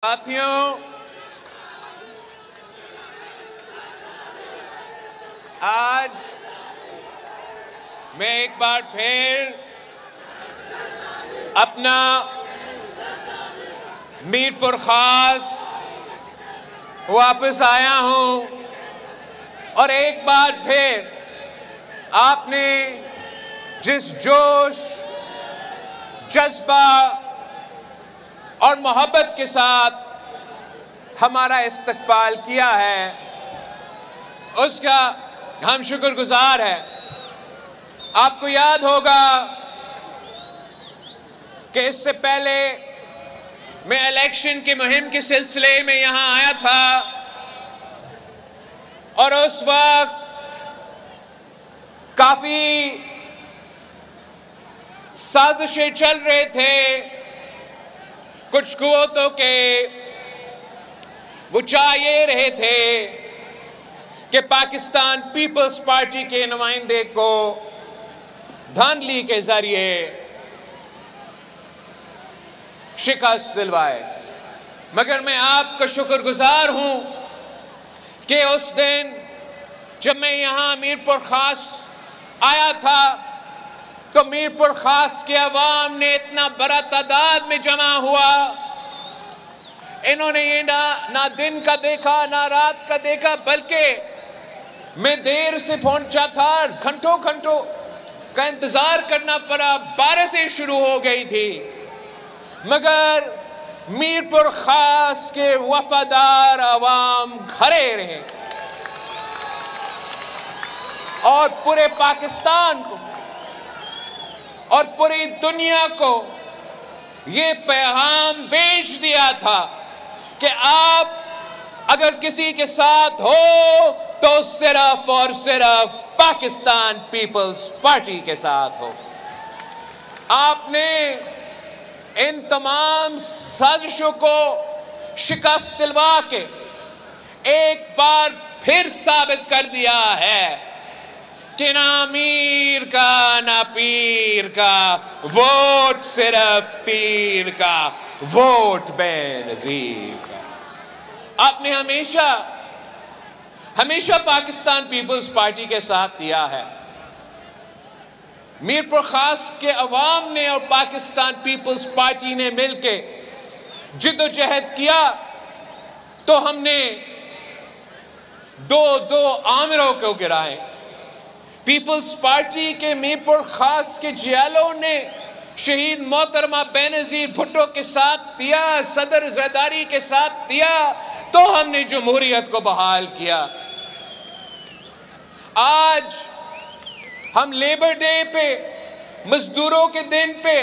ساتھیوں، آج میں ایک بار پھر اپنا میر پور خاص واپس آیا ہوں اور ایک بار پھر آپ نے جس جوش، جذبہ اور محبت کے ساتھ ہمارا استقبال کیا ہے اس کا ہم شکر گزار ہیں۔ آپ کو یاد ہوگا کہ اس سے پہلے میں الیکشن کی مہم کے سلسلے میں یہاں آیا تھا اور اس وقت کافی سازشیں چل رہے تھے کچھ قوتوں کے۔ وہ چاہ یہ رہے تھے کہ پاکستان پیپلز پارٹی کے نمائندے کو دھاندلی کے ذریعے شکست دلوائے، مگر میں آپ کا شکر گزار ہوں کہ اس دن جب میں یہاں میر پور خاص آیا تھا تو میر پور خاص کے عوام نے اتنا بڑا تعداد میں جمع ہوا، انہوں نے یہ نہ دن کا دیکھا نہ رات کا دیکھا، بلکہ میں دیر سے پہنچا تھا، گھنٹوں کا انتظار کرنا پڑا، بارشیں شروع ہو گئی تھی، مگر میر پور خاص کے وفادار عوام کھڑے رہے اور پورے پاکستان کو اور پوری دنیا کو یہ پیغام بھیج دیا تھا کہ آپ اگر کسی کے ساتھ ہو تو صرف اور صرف پاکستان پیپلز پارٹی کے ساتھ ہو۔ آپ نے ان تمام سازشوں کو شکست دلوا کے ایک بار پھر ثابت کر دیا ہے کہ نہ امیر کا نہ پیر کا ووٹ، صرف پیر کا ووٹ بے نظیر کا۔ آپ نے ہمیشہ پاکستان پیپلز پارٹی کے ساتھ دیا ہے۔ میر پور خاص کے عوام نے اور پاکستان پیپلز پارٹی نے مل کے جد و جہد کیا تو ہم نے دو آمروں کو گرائے۔ پیپلز پارٹی کے میر پور خاص کے جیالوں نے شہید محترمہ بے نظیر بھٹو کے ساتھ دیا، صدر زرداری کے ساتھ دیا تو ہم نے جمہوریت کو بحال کیا۔ آج ہم لیبر ڈے پہ، مزدوروں کے دن پہ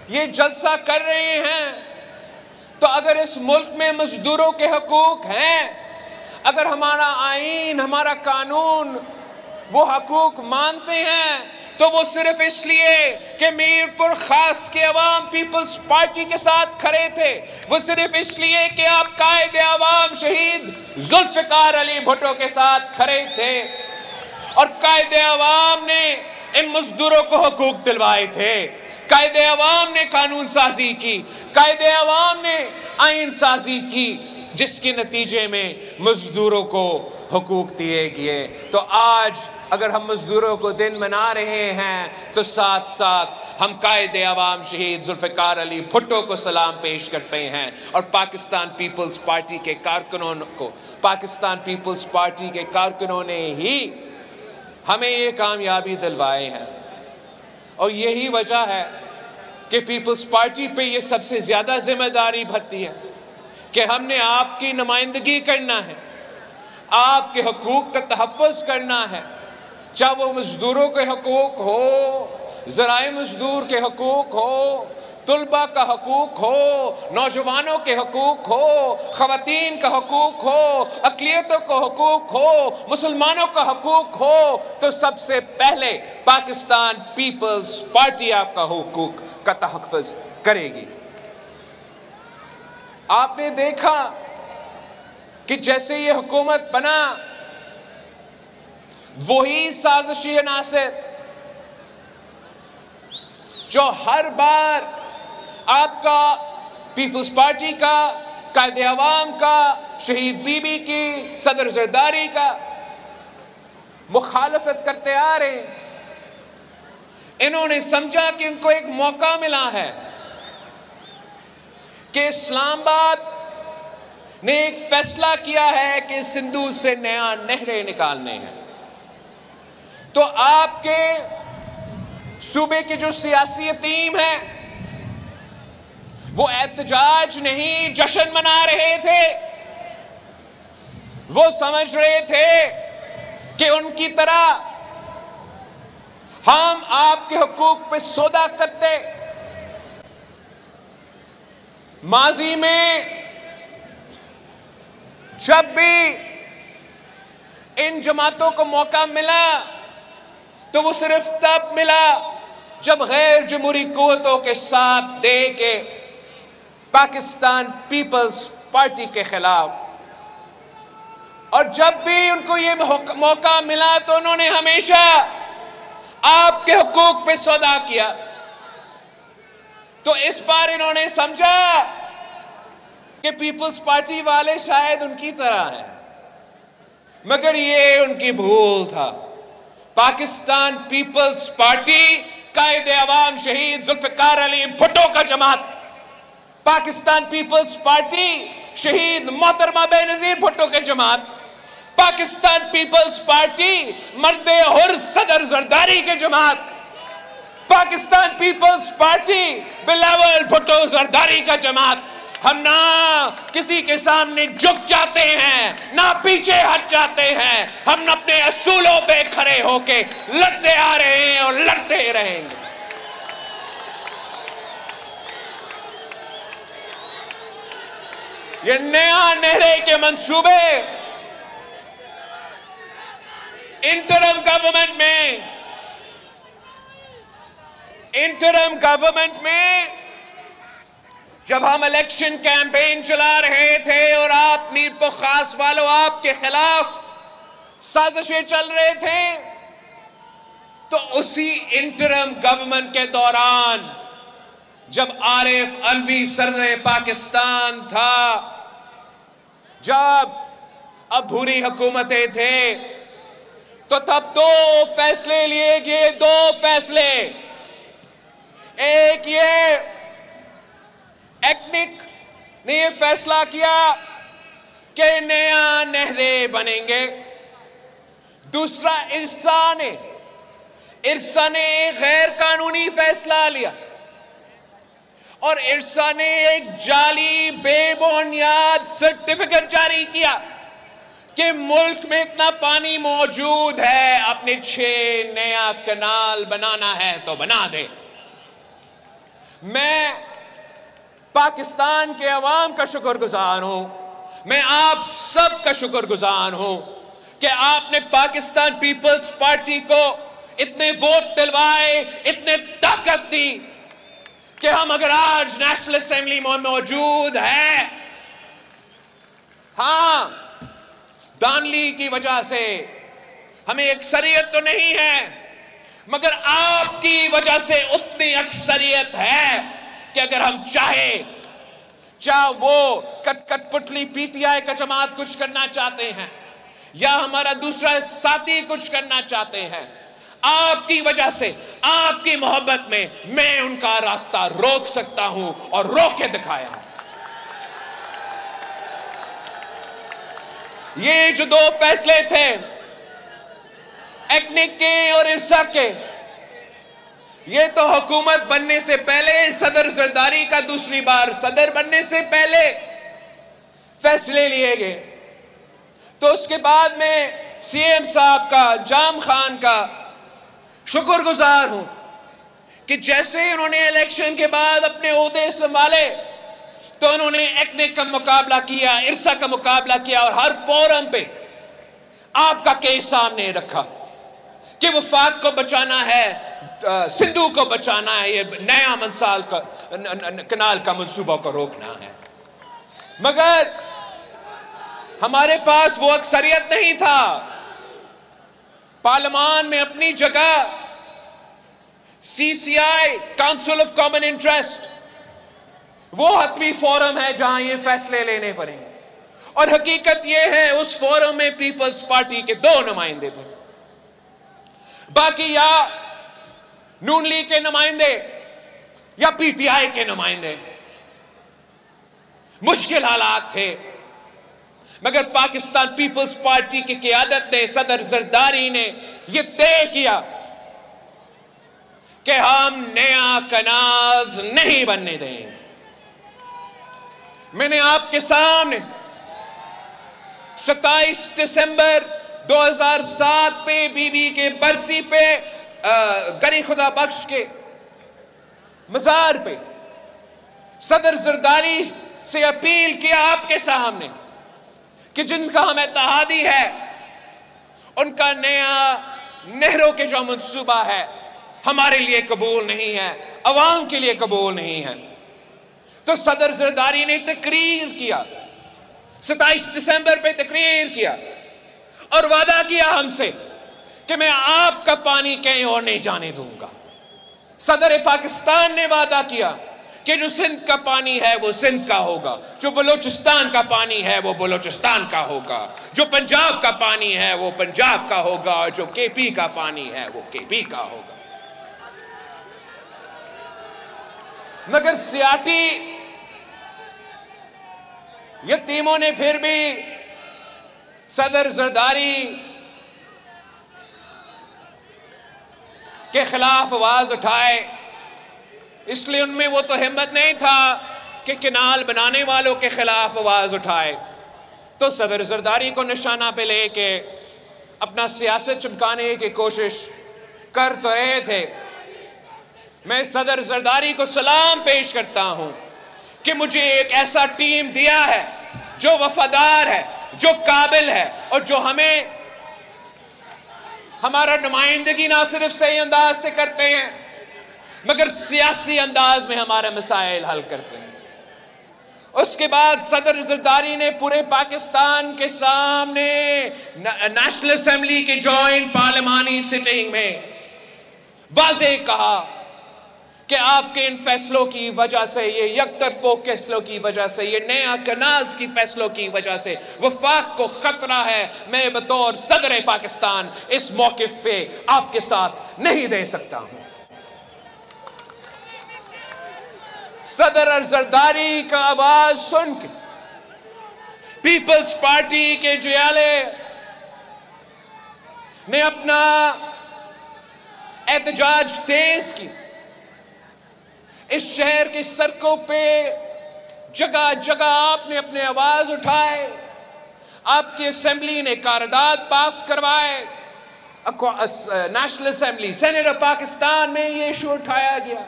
یہ جلسہ کر رہے ہیں تو اگر اس ملک میں مزدوروں کے حقوق ہیں، اگر ہمارا آئین، ہمارا قانون وہ حقوق مانتے ہیں تو وہ صرف اس لیے کہ میر پور خاص کے عوام پیپلز پارٹی کے ساتھ کھڑے تھے، وہ صرف اس لیے کہ آپ قائد عوام شہید ذوالفقار علی بھٹو کے ساتھ کھڑے تھے اور قائد عوام نے ان مزدوروں کو حقوق دلوائے تھے، قائد عوام نے قانون سازی کی، قائد عوام نے آئین سازی کی جس کے نتیجے میں مزدوروں کو حقوق دیے گئے۔ تو آج اگر ہم مزدوروں کو دن منا رہے ہیں تو ساتھ ساتھ ہم قائد عوام شہید ذوالفقار علی بھٹو کو سلام پیش کرتے ہیں اور پاکستان پیپلز پارٹی کے کارکنوں نے ہی ہمیں یہ کامیابی دلوائے ہیں، اور یہی وجہ ہے کہ پیپلز پارٹی پہ یہ سب سے زیادہ ذمہ داری بھرتی ہے کہ ہم نے آپ کی نمائندگی کرنا ہے، آپ کے حقوق کا تحفظ کرنا ہے، چاہے وہ مزدوروں کے حقوق ہو، ذرائع مزدور کے حقوق ہو، طلبہ کا حقوق ہو، نوجوانوں کے حقوق ہو، خواتین کا حقوق ہو، اقلیتوں کا حقوق ہو، مسلمانوں کا حقوق ہو، تو سب سے پہلے پاکستان پیپلز پارٹی آپ کا حقوق کا تحفظ کرے گی۔ آپ نے دیکھا کہ جیسے یہ حکومت بنا، وہی سازشی عناصر جو ہر بار آپ کا پیپلز پارٹی کا قائد عوام کا، شہید بی بی کی، صدر زرداری کا مخالفت کرتے آ رہے ہیں۔ انہوں نے سمجھا کہ ان کو ایک موقع ملا ہے کہ اسلام آباد نے ایک فیصلہ کیا ہے کہ سندھ سے نیا نہریں نکالنے ہیں، تو آپ کے صوبے کے جو سیاسی ٹیم ہے وہ احتجاج نہیں جشن منا رہے تھے، وہ سمجھ رہے تھے کہ ان کی طرح ہم آپ کے حقوق پہ سودا کرتے۔ ماضی میں جب بھی ان جماعتوں کو موقع ملا تو وہ صرف تب ملا جب غیر جمہوری قوتوں کے ساتھ دے کے پاکستان پیپلز پارٹی کے خلاف، اور جب بھی ان کو یہ موقع ملا تو انہوں نے ہمیشہ آپ کے حقوق پہ سودا کیا۔ تو اس بار انہوں نے سمجھا کہ پیپلز پارٹی والے شاید ان کی طرح ہیں، مگر یہ ان کی بھول تھا۔ پاکستان پیپلز پارٹی قائد عوام شہید ذوالفقار علی بھٹو کا جماعت، پاکستان پیپلز پارٹی شہید محترمہ بے نظیر بھٹو کے جماعت، پاکستان پیپلز پارٹی مرد حر صدر زرداری کے جماعت، پاکستان پیپلز پارٹی بلاول بھٹو زرداری کا جماعت۔ ہم نہ کسی کے سامنے جھک جاتے ہیں، نہ پیچھے ہٹ جاتے ہیں، ہم اپنے اصولوں پہ کھڑے ہو کے لڑتے آ رہے ہیں اور لڑتے رہیں گے۔ یہ نیا نہرے کے منصوبے انٹرم گورنمنٹ میں جب ہم الیکشن کیمپین چلا رہے تھے اور آپ میر پخاس والوں آپ کے خلاف سازشیں چل رہے تھے، تو اسی انٹرم گورنمنٹ کے دوران جب عارف علوی صدر پاکستان تھا، جب عبوری حکومتیں تھے، تو تب دو فیصلے لیے گئے، دو فیصلے۔ ایک یہ ایکنک نے یہ فیصلہ کیا کہ نیا نہریں بنیں گے، دوسرا ارسا نے ایک غیر قانونی فیصلہ لیا، اور ارسا نے ایک جعلی بے بنیاد سرٹیفکیٹ جاری کیا کہ ملک میں اتنا پانی موجود ہے، اپنے 6 نیا کنال بنانا ہے تو بنا دے۔ میں پاکستان کے عوام کا شکر گزار ہوں، میں آپ سب کا شکر گزار ہوں کہ آپ نے پاکستان پیپلز پارٹی کو اتنے ووٹ دلوائے، اتنے طاقت دی کہ ہم اگر آج نیشنل اسمبلی میں موجود ہیں، ہاں دانلی کی وجہ سے ہمیں اکثریت تو نہیں ہے، مگر آپ کی وجہ سے اتنی اکثریت ہے کہ اگر ہم چاہے وہ کٹ پٹلی پی ٹی آئی کا جماعت کچھ کرنا چاہتے ہیں یا ہمارا دوسرا ساتھی کچھ کرنا چاہتے ہیں، آپ کی وجہ سے، آپ کی محبت میں ان کا راستہ روک سکتا ہوں اور روک کے دکھایا ہوں۔ یہ جو دو فیصلے تھے ایکنک کے اور ارسا کے، یہ تو حکومت بننے سے پہلے صدر زرداری کا دوسری بار صدر بننے سے پہلے فیصلے لیے گئے، تو اس کے بعد میں سی ایم صاحب کا، جام خان کا شکر گزار ہوں کہ جیسے انہوں نے الیکشن کے بعد اپنے عہدے سنبھالے تو انہوں نے ایکنک کا مقابلہ کیا، ارسا کا مقابلہ کیا، اور ہر فورم پہ آپ کا کیس سامنے رکھا کہ وفاق کو بچانا ہے، سندھو کو بچانا ہے، یہ نیا منسال کا کنال کا منصوبہ کو روکنا ہے۔ مگر ہمارے پاس وہ اکثریت نہیں تھا۔ پارلیمان میں اپنی جگہ سی سی آئی کاؤنسل آف کامن انٹرسٹ وہ حتمی فورم ہے جہاں یہ فیصلے لینے پڑیں گے. اور حقیقت یہ ہے اس فورم میں پیپلز پارٹی کے 2 نمائندے تھے. باقی یا نون لیگ کے نمائندے یا پی ٹی آئی کے نمائندے. مشکل حالات تھے، مگر پاکستان پیپلز پارٹی کی قیادت نے، صدر زرداری نے یہ طے کیا کہ ہم نیا کناز نہیں بننے دیں گے. میں نے آپ کے سامنے 27 دسمبر 2007 پہ بی بی کے برسی پہ گری خدا بخش کے مزار پہ صدر زرداری سے اپیل کیا آپ کے سامنے کہ جن کا ہم اتحادی ہے ان کا نیا نہروں کے جو منصوبہ ہے ہمارے لیے قبول نہیں ہے، عوام کے لیے قبول نہیں ہے. تو صدر زرداری نے تقریر کیا، 27 دسمبر پہ تقریر کیا اور وعدہ کیا ہم سے کہ میں آپ کا پانی کہیں اور نہیں جانے دوں گا. صدر پاکستان نے وعدہ کیا کہ جو سندھ کا پانی ہے وہ سندھ کا ہوگا، جو بلوچستان کا پانی ہے وہ بلوچستان کا ہوگا، جو پنجاب کا پانی ہے وہ پنجاب کا ہوگا، اور جو کے پی کا پانی ہے وہ کے پی کا ہوگا. مگر سیاسی یتیموں نے پھر بھی صدر زرداری کے خلاف آواز اٹھائے. اس لیے ان میں وہ تو ہمت نہیں تھا کہ کنال بنانے والوں کے خلاف آواز اٹھائے. تو صدر زرداری کو نشانہ پہ لے کے اپنا سیاست چمکانے کی کوشش کر تو رہے تھے. میں صدر زرداری کو سلام پیش کرتا ہوں کہ مجھے ایک ایسا ٹیم دیا ہے جو وفادار ہے، جو قابل ہے، اور جو ہمیں ہمارا نمائندگی نہ صرف صحیح انداز سے کرتے ہیں مگر سیاسی انداز میں ہمارے مسائل حل کرتے ہیں. اس کے بعد صدر زرداری نے پورے پاکستان کے سامنے نیشنل اسمبلی کی جوائنٹ پارلیمانی سیٹنگ میں واضح کہا کہ آپ کے ان فیصلوں کی وجہ سے، یہ یک طرفہ فیصلوں کی وجہ سے، یہ نیا کنالز کی فیصلوں کی وجہ سے وفاق کو خطرہ ہے. میں بطور صدر پاکستان اس موقف پہ آپ کے ساتھ نہیں دے سکتا ہوں. صدر زرداری کا آواز سن کے پیپلز پارٹی کے جیالے نے اپنا احتجاج تیز کی. اس شہر کی سڑکوں پہ جگہ جگہ آپ نے اپنے آواز اٹھائے. آپ کی اسمبلی نے قرارداد پاس کروائے. National assembly, senate of Pakistan میں یہ ایشو اٹھایا گیا.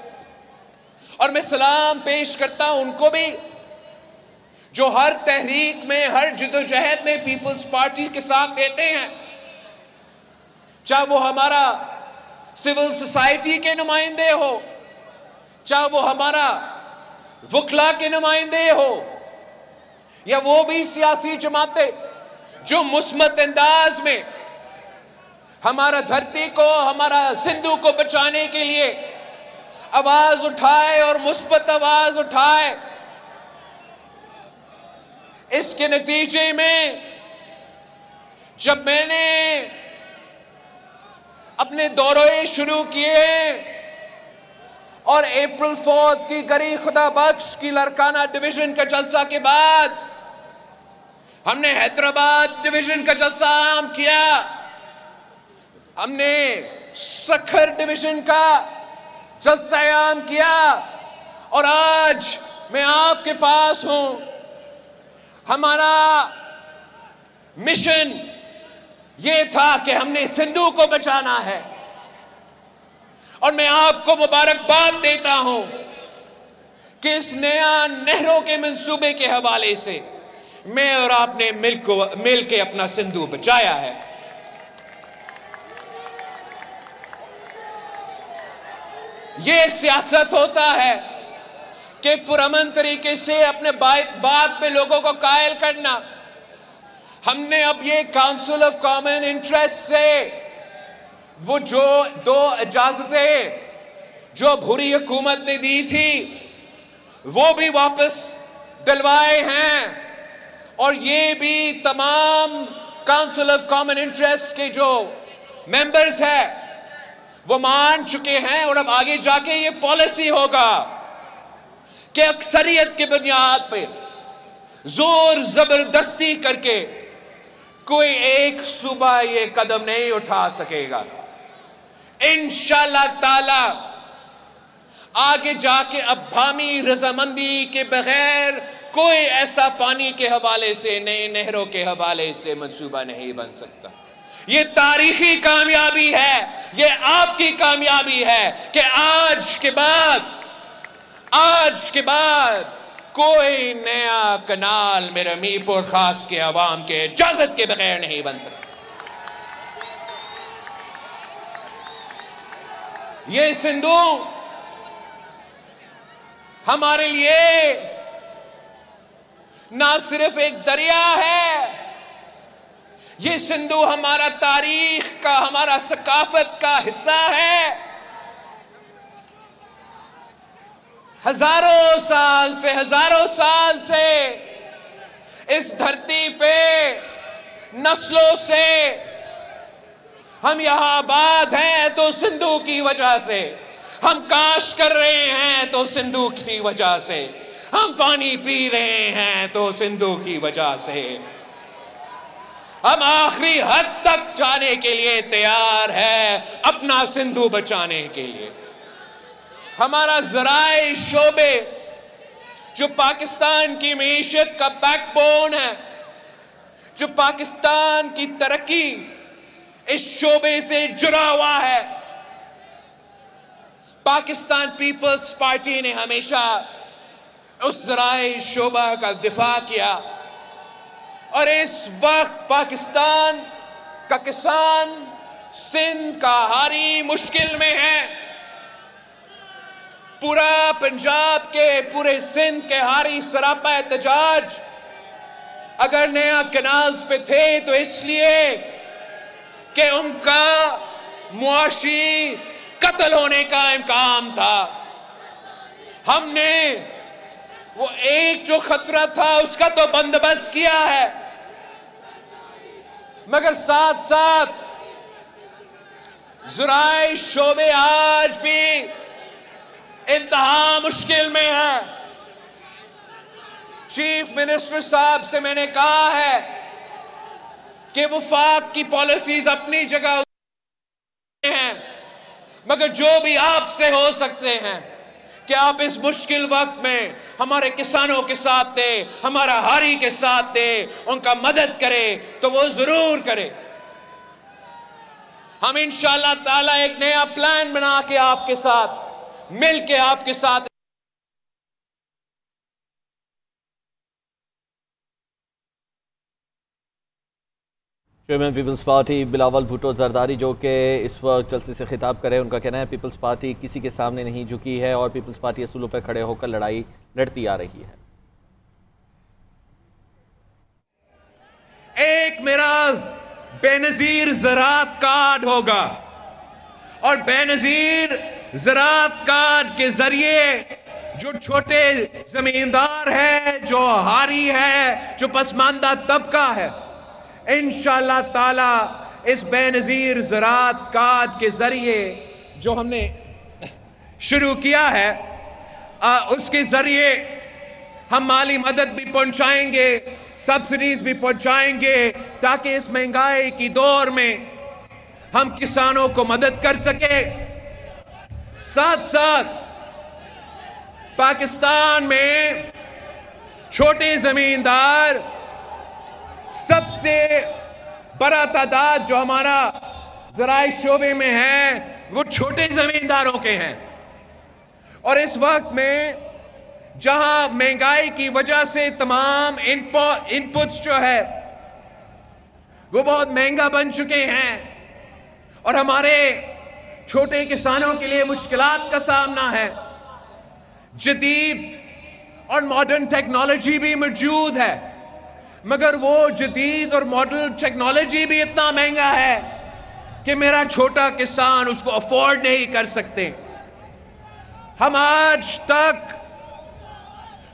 اور میں سلام پیش کرتا ہوں ان کو بھی جو ہر تحریک میں، ہر جدوجہد میں پیپلز پارٹی کے ساتھ دیتے ہیں. چاہے وہ ہمارا سول سوسائٹی کے نمائندے ہو، چاہے وہ ہمارا وکلا کے نمائندے ہو، یا وہ بھی سیاسی جماعتیں جو مثبت انداز میں ہمارا دھرتی کو، ہمارا سندھو کو بچانے کے لیے آواز اٹھائے اور مثبت آواز اٹھائے. اس کے نتیجے میں جب میں نے اپنے دورے شروع کیے اور اپریل 4 کی گری خدا بخش کی لڑکانہ ڈویژن کا جلسہ کے بعد ہم نے حیدرآباد ڈویژن کا جلسہ عام کیا، ہم نے سکھر ڈویژن کا جلسہ عام کیا، اور آج میں آپ کے پاس ہوں. ہمارا مشن یہ تھا کہ ہم نے سندھو کو بچانا ہے، اور میں آپ کو مبارکباد دیتا ہوں کہ اس نیا نہروں کے منصوبے کے حوالے سے میں اور آپ نے مل کے اپنا سندھو بچایا ہے. یہ سیاست ہوتا ہے کہ پرامن طریقے سے اپنے بات پہ لوگوں کو قائل کرنا. ہم نے اب یہ کاؤنسل آف کامن انٹرسٹ سے وہ جو 2 اجازتیں جو بھوری حکومت نے دی تھی وہ بھی واپس دلوائے ہیں، اور یہ بھی تمام کاؤنسل آف کامن انٹرسٹ کے جو ممبرز ہیں وہ مان چکے ہیں، اور اب آگے جا کے یہ پالیسی ہوگا کہ اکثریت کی بنیاد پہ زور زبردستی کر کے کوئی ایک صوبہ یہ قدم نہیں اٹھا سکے گا۔ انشاءاللہ تعالی آگے جا کے اب باہمی رضامندی کے بغیر کوئی ایسا پانی کے حوالے سے، نئی نہروں کے حوالے سے منصوبہ نہیں بن سکتا۔ یہ تاریخی کامیابی ہے، یہ آپ کی کامیابی ہے کہ آج کے بعد کوئی نیا کنال میرے میر پور خاص کے عوام کے اجازت کے بغیر نہیں بن سکتا۔ یہ سندھو ہمارے لیے نہ صرف ایک دریا ہے، یہ سندھو ہمارا تاریخ کا، ہمارا ثقافت کا حصہ ہے۔ ہزاروں سال سے اس دھرتی پہ نسلوں سے ہم یہاں آباد ہیں تو سندھو کی وجہ سے، ہم کاش کر رہے ہیں تو سندھو کی وجہ سے، ہم پانی پی رہے ہیں تو سندھو کی وجہ سے، ہم آخری حد تک جانے کے لیے تیار ہے اپنا سندھو بچانے کے لیے۔ ہمارا زرعی شعبے جو پاکستان کی معیشت کا بیک بون ہے، جو پاکستان کی ترقی اس شعبے سے جڑا ہوا ہے، پاکستان پیپلز پارٹی نے ہمیشہ اس زرعی شعبہ کا دفاع کیا، اور اس وقت پاکستان کا کسان سندھ کا ہاری مشکل میں ہے۔ پورا پنجاب کے، پورے سندھ کے ہاری سراپا احتجاج اگر نیا کنالز پہ تھے تو اس لیے کہ ان کا معاشی قتل ہونے کا امکان تھا۔ ہم نے وہ ایک جو خطرہ تھا اس کا تو بندوبست کیا ہے، مگر ساتھ ساتھ زرعی شعبے آج بھی انتہا مشکل میں ہے۔ چیف منسٹر صاحب سے میں نے کہا ہے کہ وفاق کی پالیسیز اپنی جگہ ہیں، مگر جو بھی آپ سے ہو سکتے ہیں کہ آپ اس مشکل وقت میں ہمارے کسانوں کے ساتھ تھے، ہمارا ہاری کے ساتھ تھے، ان کا مدد کرے تو وہ ضرور کرے۔ ہم انشاءاللہ تعالی ایک نیا پلان بنا کے آپ کے ساتھ مل کے آپ کے ساتھ chairman Peoples Party Bilawal Bhutto Zardari جو کہ اس وقت جلسے سے خطاب کرے، ان کا کہنا ہے پیپلز پارٹی کسی کے سامنے نہیں جھکی ہے اور پیپلز پارٹی اصولوں پر کھڑے ہو کر لڑائی لڑتی آ رہی ہے۔ ایک میرا بے نظیر زراعت کارڈ ہوگا، اور بے نظیر زراعت کارڈ کے ذریعے جو چھوٹے زمیندار ہے، جو ہاری ہے، جو پسماندہ طبقہ ہے، انشاءاللہ تعالی اس بے نظیر زراعت کارڈ کے ذریعے جو ہم نے شروع کیا ہے، اس کے ذریعے ہم مالی مدد بھی پہنچائیں گے، سبسڈیز بھی پہنچائیں گے، تاکہ اس مہنگائی کی دور میں ہم کسانوں کو مدد کر سکیں۔ ساتھ ساتھ پاکستان میں چھوٹے زمیندار سب سے بڑا تعداد جو ہمارا زرعی شعبے میں ہے وہ چھوٹے زمینداروں کے ہیں، اور اس وقت میں جہاں مہنگائی کی وجہ سے تمام انپٹس جو ہے وہ بہت مہنگا بن چکے ہیں، اور ہمارے چھوٹے کسانوں کے لیے مشکلات کا سامنا ہے، جدید اور ماڈرن ٹیکنالوجی بھی موجود ہے، مگر وہ جدید اور ماڈرن ٹیکنالوجی بھی اتنا مہنگا ہے کہ میرا چھوٹا کسان اس کو افورڈ نہیں کر سکتے۔ ہم آج تک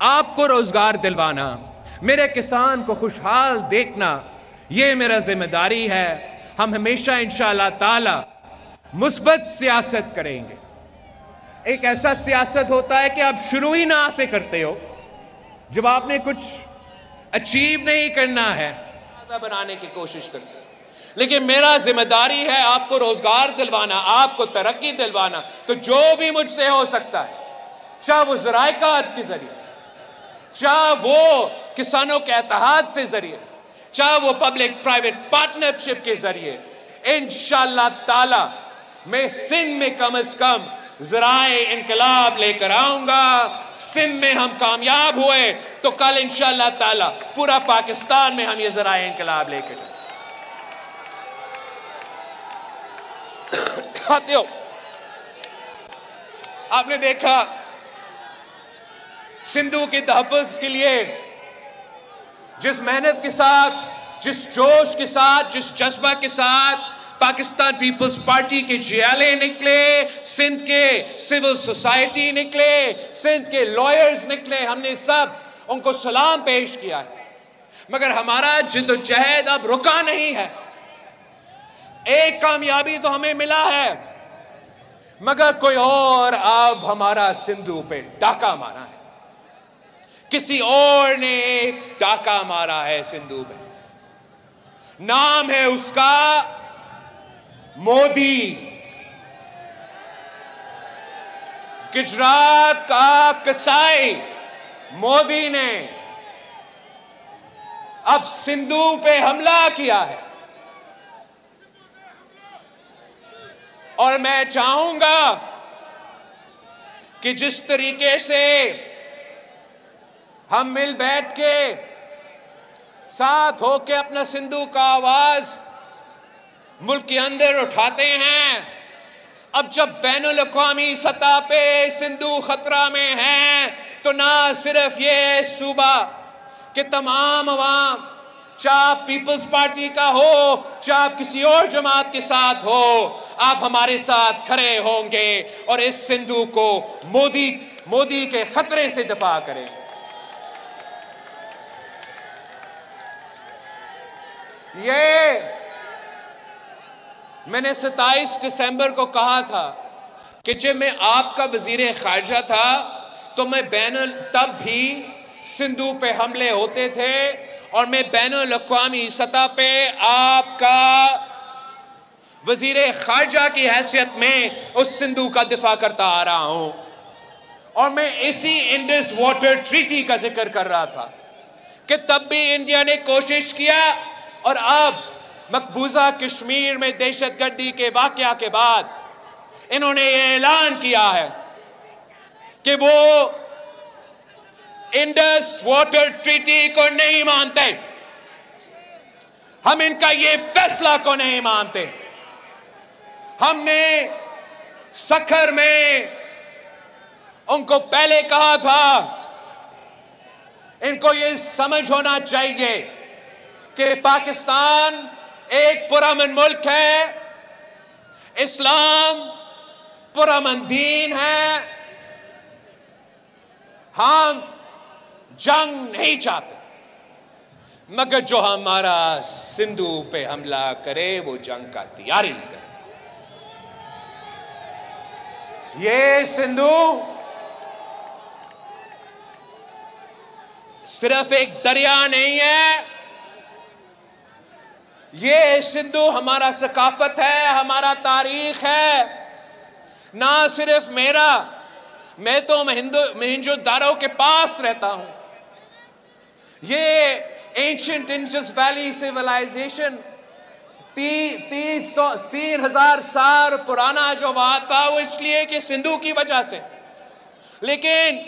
آپ کو روزگار دلوانا, میرے کسان کو خوشحال دیکھنا, یہ میرا ذمہ داری ہے. ہم ہمیشہ انشاءاللہ تعالی مثبت سیاست کریں گے. ایک ایسا سیاست ہوتا ہے کہ آپ شروع ہی نہ سے کرتے ہو, جب آپ نے کچھ اچیو نہیں کرنا ہے بنانے کی کوشش کرتے ہو. لیکن میرا ذمہ داری ہے آپ کو روزگار دلوانا, آپ کو ترقی دلوانا. تو جو بھی مجھ سے ہو سکتا ہے, چاہے وہ ذرائع کاج کے ذریعے, چاہے وہ کسانوں کے اتحاد سے ذریعے, چاہے وہ پبلک پرائیویٹ پارٹنرشپ کے ذریعے, انشاءاللہ تعالی میں سندھ میں کم از کم ذرائع انقلاب لے کر آؤں گا. سندھ میں ہم کامیاب ہوئے تو کل انشاءاللہ تعالی پورا پاکستان میں ہم یہ ذرائع انقلاب لے کے جائیں. ساتھیو, آپ نے دیکھا سندھو کے تحفظ کے لیے جس محنت کے ساتھ, جس جوش کے ساتھ, جس جذبہ کے ساتھ پاکستان پیپلز پارٹی کے جیالے نکلے, سندھ کے سول سوسائٹی نکلے, سندھ کے لائرز نکلے, ہم نے سب ان کو سلام پیش کیا ہے. مگر ہمارا جد و جہد اب رکا نہیں ہے. ایک کامیابی تو ہمیں ملا ہے, مگر کوئی اور اب ہمارا سندھو پہ ڈاکہ مارا ہے. کسی اور نے ایک ڈاکہ مارا ہے سندھو میں. نام ہے اس کا مودی. گجرات کا کسائی مودی نے اب سندھو پہ حملہ کیا ہے. اور میں چاہوں گا کہ جس طریقے سے ہم مل بیٹھ کے ساتھ ہو کے اپنا سندھو کا آواز ملک کے اندر اٹھاتے ہیں, اب جب بین الاقوامی سطح پہ سندھو خطرہ میں ہے تو نہ صرف یہ صوبہ کہ تمام عوام, چاہے آپ پیپلز پارٹی کا ہو, چاہے آپ کسی اور جماعت کے ساتھ ہو, آپ ہمارے ساتھ کھڑے ہوں گے اور اس سندھو کو مودی کے خطرے سے دفاع کریں. یہ میں نے 27 دسمبر کو کہا تھا کہ جب میں آپ کا وزیر خارجہ تھا تو میں تب بھی سندھو پہ حملے ہوتے تھے اور میں بین الاقوامی سطح پہ آپ کا وزیر خارجہ کی حیثیت میں اس سندھو کا دفاع کرتا آ رہا ہوں. اور میں اسی انڈس واٹر ٹریٹی کا ذکر کر رہا تھا کہ تب بھی انڈیا نے کوشش کیا, اور اب مقبوضہ کشمیر میں دہشت گردی کے واقعہ کے بعد انہوں نے یہ اعلان کیا ہے کہ وہ انڈس واٹر ٹریٹی کو نہیں مانتے. ہم ان کا یہ فیصلہ کو نہیں مانتے. ہم نے سکھر میں ان کو پہلے کہا تھا, ان کو یہ سمجھ ہونا چاہیے کہ پاکستان ایک پرامن ملک ہے, اسلام پرامن دین ہے, ہم جنگ نہیں چاہتے, مگر جو ہمارا سندھو پہ حملہ کرے وہ جنگ کا تیاری کرے. یہ سندھو صرف ایک دریا نہیں ہے, یہ سندھو ہمارا ثقافت ہے, ہمارا تاریخ ہے. نہ صرف میرا, میں تو مہنجو دارو کے پاس رہتا ہوں. یہ اینشنٹ انڈس ویلی سیولائزیشن 3000 سال پرانا جو وہاں تھا وہ اس لیے کہ سندھو کی وجہ سے. لیکن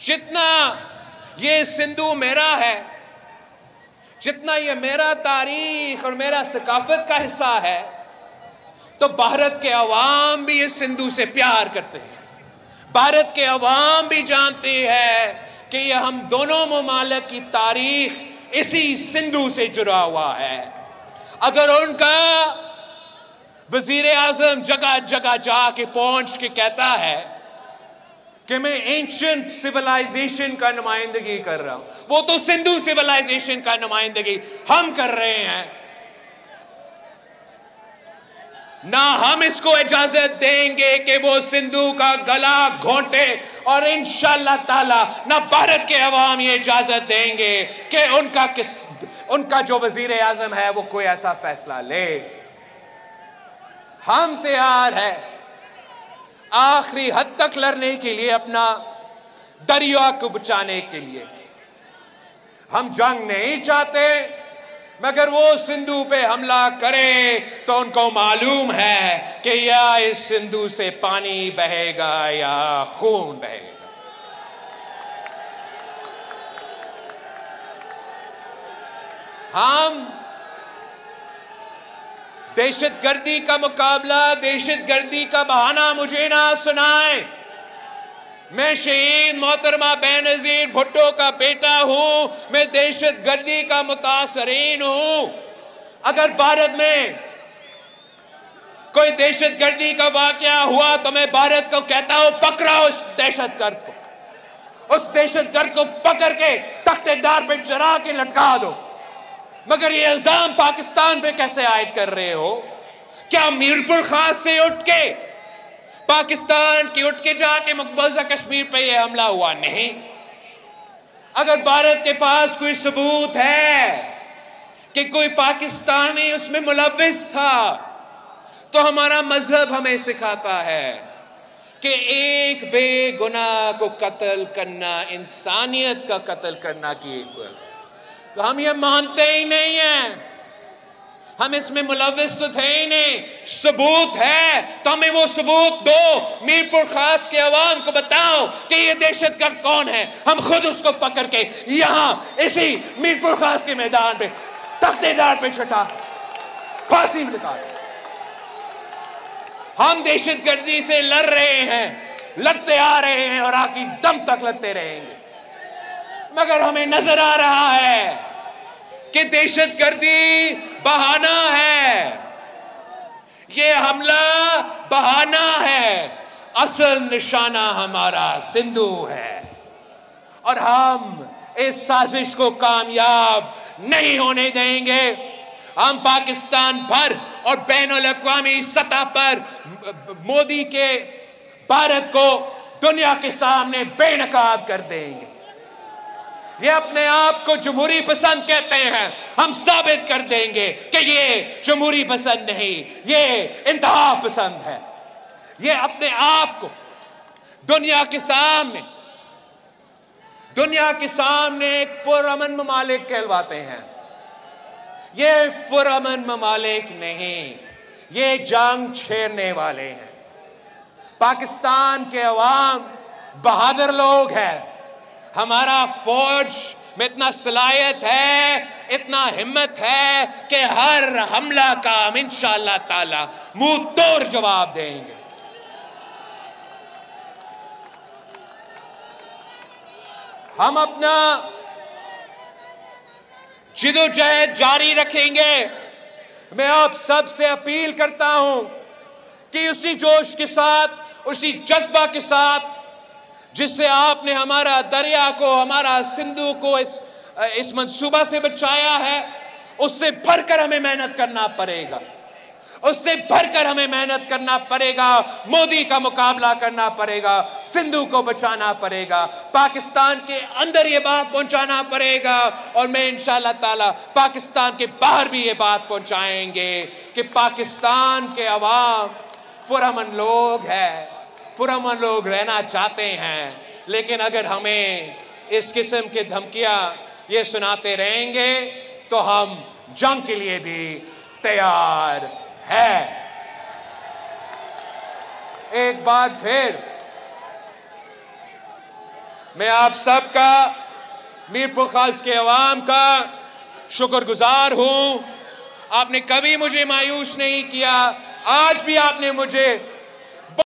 جتنا یہ سندھو میرا ہے, جتنا یہ میرا تاریخ اور میرا ثقافت کا حصہ ہے, تو بھارت کے عوام بھی اس سندھو سے پیار کرتے ہیں. بھارت کے عوام بھی جانتے ہیں کہ یہ ہم دونوں ممالک کی تاریخ اسی سندھو سے جڑا ہوا ہے. اگر ان کا وزیر اعظم جگہ جگہ جا کے پہنچ کے کہتا ہے کہ میں اینشنٹ سیولائزیشن کا نمائندگی کر رہا ہوں. وہ تو سندھو سیولائزیشن کا نمائندگی ہم کر رہے ہیں. نہ ہم اس کو اجازت دیں گے کہ وہ سندھو کا گلا گھونٹے، اور انشاءاللہ تعالی نہ بھارت کے عوام یہ اجازت دیں گے کہ ان کا جو وزیر اعظم ہے وہ کوئی ایسا فیصلہ لے. ہم تیار ہیں آخری حد تک لڑنے کے لیے، اپنا دریا کو بچانے کے لیے. ہم جنگ نہیں چاہتے، مگر وہ سندھو پہ حملہ کرے تو ان کو معلوم ہے کہ یا اس سندھو سے پانی بہے گا یا خون بہے گا. ہم دہشت گردی کا مقابلہ، دہشت گردی کا بہانہ مجھے نہ سنائیں. میں شہید محترمہ بینظیر بھٹو کا بیٹا ہوں، میں دہشت گردی کا متاثرین ہوں. اگر بھارت میں کوئی دہشت گردی کا واقعہ ہوا تو میں بھارت کو کہتا ہوں پکڑاؤ اس دہشت گرد کو، اس دہشت گرد کو پکڑ کے تخت دار پہ چڑھا کے لٹکا دو. مگر یہ الزام پاکستان پہ کیسے عائد کر رہے ہو؟ کیا میرپور خاص سے اٹھ کے پاکستان کی اٹھ کے جا کے مقبوضہ کشمیر پہ یہ حملہ ہوا؟ نہیں. اگر بھارت کے پاس کوئی ثبوت ہے کہ کوئی پاکستانی اس میں ملوث تھا تو ہمارا مذہب ہمیں سکھاتا ہے کہ ایک بے گناہ کو قتل کرنا انسانیت کا قتل کرنا کی ایکول. تو ہم یہ مانتے ہی نہیں ہیں. ہم اس میں ملوث تو تھے ہی نہیں. ثبوت ہے تو ہمیں وہ ثبوت دو. میرپور خاص کے عوام کو بتاؤ کہ یہ دہشت گرد کون ہے. ہم خود اس کو پکڑ کے یہاں اسی میرپور خاص کے میدان پہ تختے دار پہ چھٹا پھانسی میں لٹا دیں. ہم دہشت گردی سے لڑ رہے ہیں، لڑتے آ رہے ہیں اور آخری دم تک لڑتے رہیں گے. مگر ہمیں نظر آ رہا ہے کہ دہشت گردی بہانہ ہے، یہ حملہ بہانہ ہے، اصل نشانہ ہمارا سندھو ہے. اور ہم اس سازش کو کامیاب نہیں ہونے دیں گے. ہم پاکستان بھر اور بین الاقوامی سطح پر مودی کے بھارت کو دنیا کے سامنے بے نقاب کر دیں گے. یہ اپنے آپ کو جمہوری پسند کہتے ہیں، ہم ثابت کر دیں گے کہ یہ جمہوری پسند نہیں، یہ انتہا پسند ہے. یہ اپنے آپ کو دنیا کے سامنے ایک پرامن ممالک کہلواتے ہیں. یہ پرامن ممالک نہیں، یہ جنگ چھیڑنے والے ہیں. پاکستان کے عوام بہادر لوگ ہیں. ہمارا فوج میں اتنا صلاحیت ہے، اتنا ہمت ہے کہ ہر حملہ کا ہم انشاءاللہ تعالی منہ توڑ جواب دیں گے. ہم اپنا جدوجہد جاری رکھیں گے. میں آپ سب سے اپیل کرتا ہوں کہ اسی جوش کے ساتھ، اسی جذبہ کے ساتھ جس سے آپ نے ہمارا دریا کو، ہمارا سندھو کو اس منصوبہ سے بچایا ہے، اس سے بھر کر ہمیں محنت کرنا پڑے گا. اس سے بھر کر ہمیں محنت کرنا پڑے گا. مودی کا مقابلہ کرنا پڑے گا، سندھو کو بچانا پڑے گا، پاکستان کے اندر یہ بات پہنچانا پڑے گا. اور میں انشاءاللہ تعالی پاکستان کے باہر بھی یہ بات پہنچائیں گے کہ پاکستان کے عوام پرامن لوگ ہیں، پرامن لوگ رہنا چاہتے ہیں. لیکن اگر ہمیں اس قسم کے دھمکیاں یہ سناتے رہیں گے تو ہم جنگ کے لیے بھی تیار ہے. ایک بار پھر میں آپ سب کا، میرپور خاص کے عوام کا شکر گزار ہوں. آپ نے کبھی مجھے مایوس نہیں کیا. آج بھی آپ نے مجھے